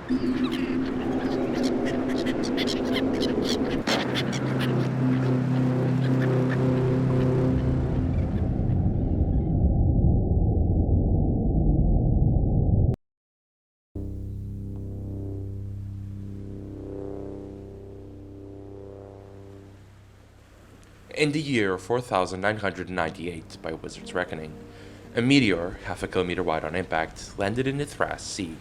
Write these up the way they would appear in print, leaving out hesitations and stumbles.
In the year 4998 by Wizard's reckoning, a meteor, half a kilometer wide on impact, landed in the Thras Sea.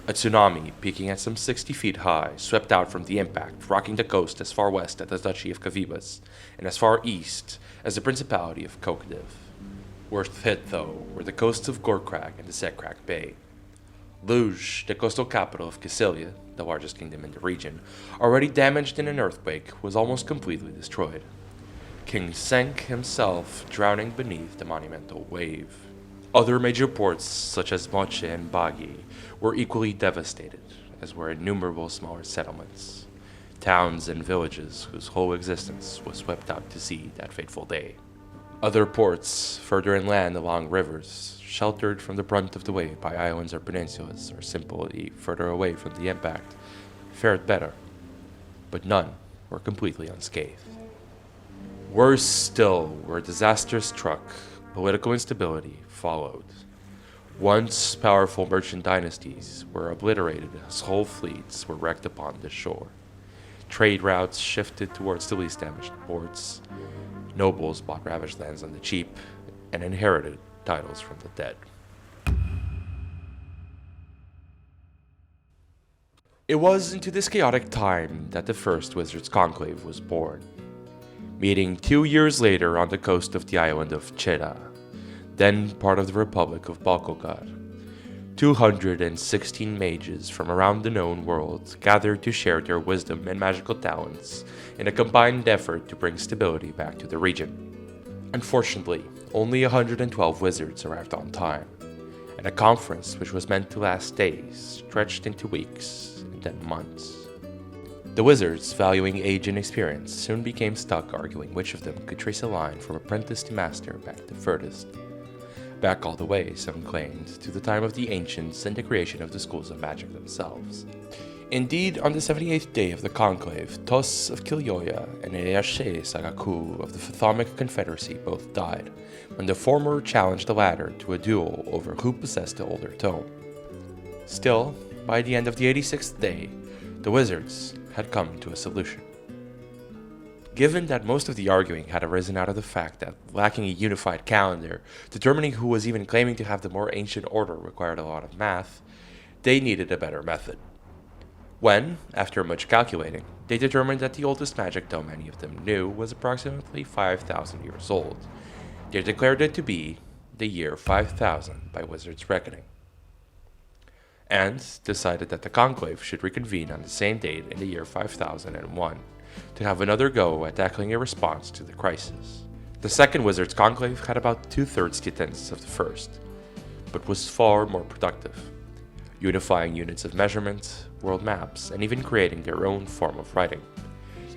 A tsunami, peaking at some 60 feet high, swept out from the impact, rocking the coast as far west as the Duchy of Kavibas, and as far east as the Principality of Kokdiv. Worst hit, though, were the coasts of Gorkrag and the Sekrak Bay. Luge, the coastal capital of Kysilia, the largest kingdom in the region, already damaged in an earthquake, was almost completely destroyed. King sank himself, drowning beneath the monumental wave. Other major ports, such as Moche and Bagi, were equally devastated, as were innumerable smaller settlements, towns and villages whose whole existence was swept out to sea that fateful day. Other ports, further inland along rivers, sheltered from the brunt of the wave by islands or peninsulas, or simply further away from the impact, fared better, but none were completely unscathed. Worse still, where disaster struck, political instability followed. Once powerful merchant dynasties were obliterated as whole fleets were wrecked upon the shore. Trade routes shifted towards the least damaged ports. Nobles bought ravaged lands on the cheap and inherited titles from the dead. It was into this chaotic time that the first Wizard's Conclave was born. Meeting 2 years later on the coast of the island of Cheda, then part of the Republic of Balkogad. 216 mages from around the known world gathered to share their wisdom and magical talents in a combined effort to bring stability back to the region. Unfortunately, only 112 wizards arrived on time, and a conference which was meant to last days stretched into weeks and then months. The wizards, valuing age and experience, soon became stuck arguing which of them could trace a line from apprentice to master back the furthest. Back all the way, some claimed, to the time of the ancients and the creation of the schools of magic themselves. Indeed, on the 78th day of the conclave, Tos of Kilyoya and Esje Sagaku of the Fathomic Confederacy both died, when the former challenged the latter to a duel over who possessed the older tome. Still, by the end of the 86th day, the wizards had come to a solution. Given that most of the arguing had arisen out of the fact that, lacking a unified calendar, determining who was even claiming to have the more ancient order required a lot of math, they needed a better method. When, after much calculating, they determined that the oldest magic tome any of them knew was approximately 5,000 years old, they declared it to be the year 5000 by Wizard's reckoning, and decided that the conclave should reconvene on the same date in the year 5001 to have another go at tackling a response to the crisis. The second Wizard's Conclave had about 2/3 the attendance of the first, but was far more productive, unifying units of measurement, world maps, and even creating their own form of writing,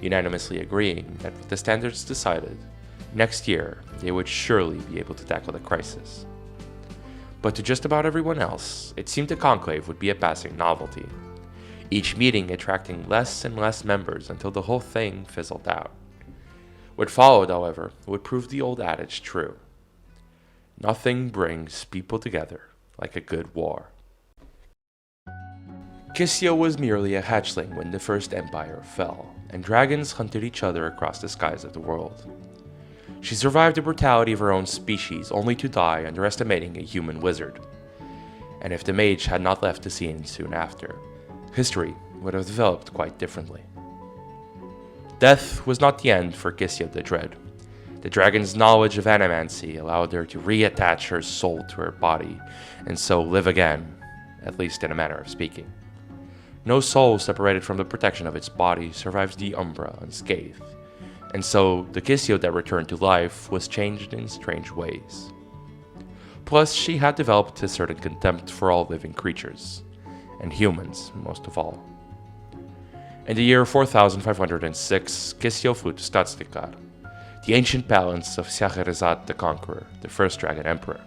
unanimously agreeing that with the standards decided, next year they would surely be able to tackle the crisis. But to just about everyone else, it seemed the conclave would be a passing novelty, each meeting attracting less and less members until the whole thing fizzled out. What followed, however, would prove the old adage true. Nothing brings people together like a good war. Kysia was merely a hatchling when the First Empire fell, and dragons hunted each other across the skies of the world. She survived the brutality of her own species, only to die underestimating a human wizard. And if the mage had not left the scene soon after, history would have developed quite differently. Death was not the end for Kysia the Dread. The dragon's knowledge of animancy allowed her to reattach her soul to her body, and so live again, at least in a manner of speaking. No soul separated from the protection of its body survives the Umbra unscathed, and so the Kysia that returned to life was changed in strange ways. Plus, she had developed a certain contempt for all living creatures, and humans most of all. In the year 4506, Kysia flew to Stadstikar, the ancient palace of Sjaherazad the Conqueror, the first Dragon Emperor.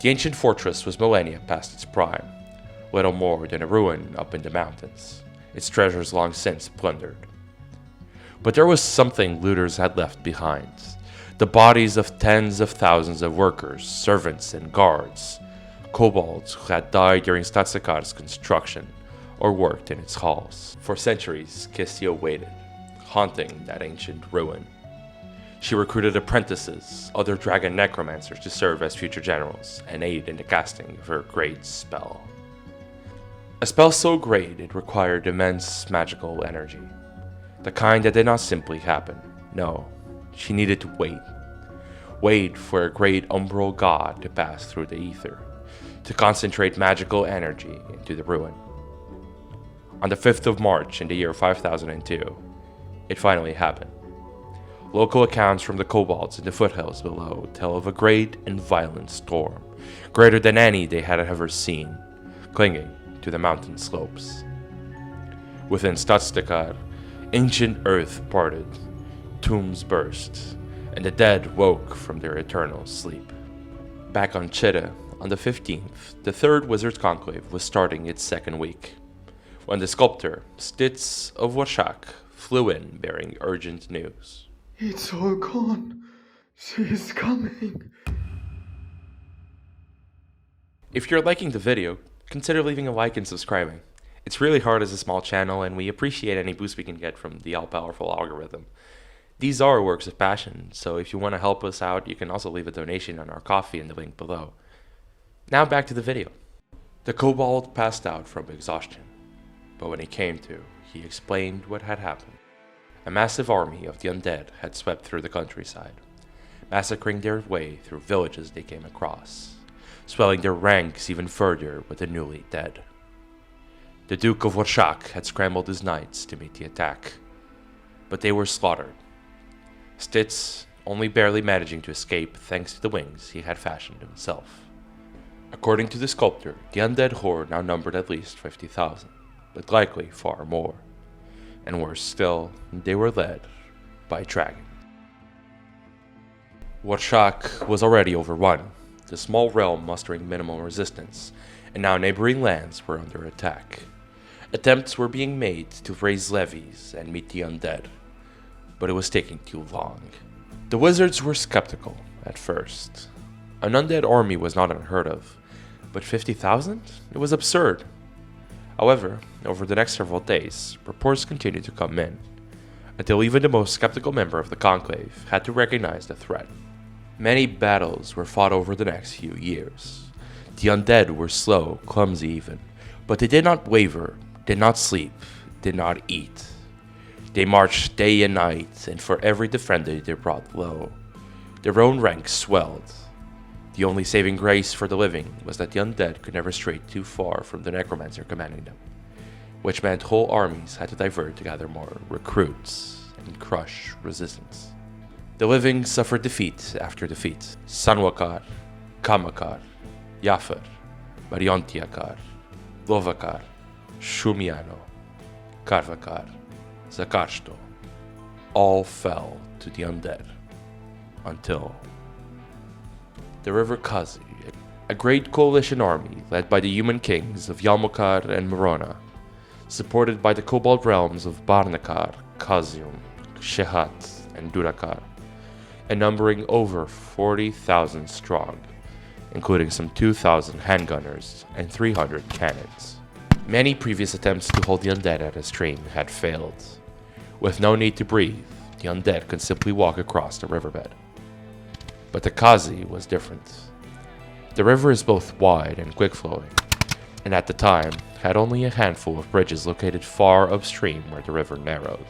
The ancient fortress was millennia past its prime, little more than a ruin up in the mountains, its treasures long since plundered. But there was something looters had left behind. The bodies of tens of thousands of workers, servants, and guards, kobolds who had died during Ztist Celda's construction or worked in its halls. For centuries, Kistia waited, haunting that ancient ruin. She recruited apprentices, other dragon necromancers to serve as future generals and aid in the casting of her great spell. A spell so great it required immense magical energy. The kind that did not simply happen. No, she needed to wait. Wait for a great umbral god to pass through the ether, to concentrate magical energy into the ruin. On the 5th of March in the year 5002, it finally happened. Local accounts from the kobolds in the foothills below tell of a great and violent storm, greater than any they had ever seen, clinging to the mountain slopes. Within Ztist Celda, ancient earth parted, tombs burst, and the dead woke from their eternal sleep. Back on Chita, on the 15th, the third Wizard's Conclave was starting its second week, when the sculptor, Ztist Celda, flew in bearing urgent news. It's all gone. She is coming. If you're liking the video, consider leaving a like and subscribing. It's really hard as a small channel, and we appreciate any boost we can get from the all-powerful algorithm. These are works of passion, so if you want to help us out, you can also leave a donation on our Ko-fi in the link below. Now back to the video. The kobold passed out from exhaustion, but when he came to, he explained what had happened. A massive army of the undead had swept through the countryside, massacring their way through villages they came across, swelling their ranks even further with the newly dead. The Duke of Warshak had scrambled his knights to meet the attack, but they were slaughtered. Ztist only barely managing to escape thanks to the wings he had fashioned himself. According to the sculptor, the undead horde now numbered at least 50,000, but likely far more. And worse still, they were led by dragon. Warshak was already overrun, the small realm mustering minimal resistance, and now neighboring lands were under attack. Attempts were being made to raise levies and meet the undead, but it was taking too long. The wizards were skeptical at first. An undead army was not unheard of, but 50,000? It was absurd. However, over the next several days, reports continued to come in, until even the most skeptical member of the Conclave had to recognize the threat. Many battles were fought over the next few years. The undead were slow, clumsy even, but they did not waver, did not sleep, did not eat. They marched day and night, and for every defender they brought low, their own ranks swelled. The only saving grace for the living was that the undead could never stray too far from the necromancer commanding them, which meant whole armies had to divert to gather more recruits and crush resistance. The living suffered defeat after defeat. Sanwakar, Kamakar, Yafar, Mariontiakar, Lovakar, Shumiano, Karvakar, Zakarsto, all fell to the undead, until the river Kazi, a great coalition army led by the human kings of Yalmokar and Morona, supported by the kobold realms of Barnakar, Kazium, Shehat, and Durakar, and numbering over 40,000 strong, including some 2,000 handgunners and 300 cannons. Many previous attempts to hold the undead at a stream had failed. With no need to breathe, the undead could simply walk across the riverbed. But the Kazi was different. The river is both wide and quick-flowing, and at the time had only a handful of bridges located far upstream where the river narrowed.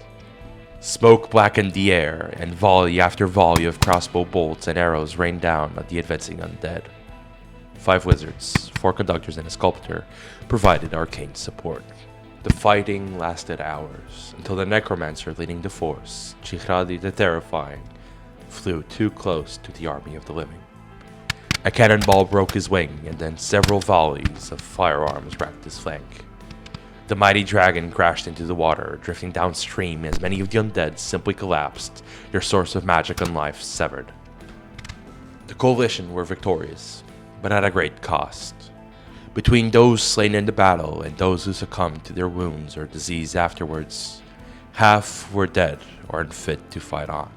Smoke blackened the air, and volley after volley of crossbow bolts and arrows rained down on the advancing undead. 5 wizards, 4 conductors, and a sculptor provided arcane support. The fighting lasted hours, until the necromancer leading the force, Chihradi the Terrifying, flew too close to the army of the living. A cannonball broke his wing, and then several volleys of firearms racked his flank. The mighty dragon crashed into the water, drifting downstream as many of the undead simply collapsed, their source of magic and life severed. The coalition were victorious, but at a great cost. Between those slain in the battle and those who succumbed to their wounds or disease afterwards, half were dead or unfit to fight on.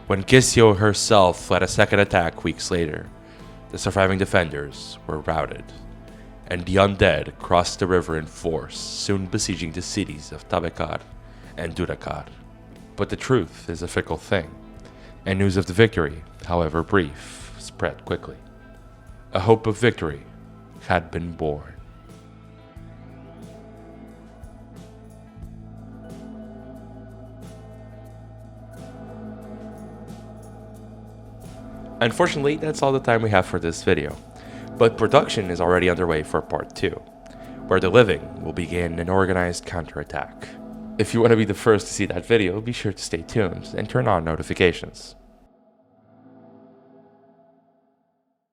When Gisio herself led a second attack weeks later, the surviving defenders were routed, and the undead crossed the river in force, soon besieging the cities of Tabekar and Durakar. But the truth is a fickle thing, and news of the victory, however brief, spread quickly. A hope of victory had been born. Unfortunately, that's all the time we have for this video, but production is already underway for part 2, where the living will begin an organized counterattack. If you want to be the first to see that video, be sure to stay tuned and turn on notifications.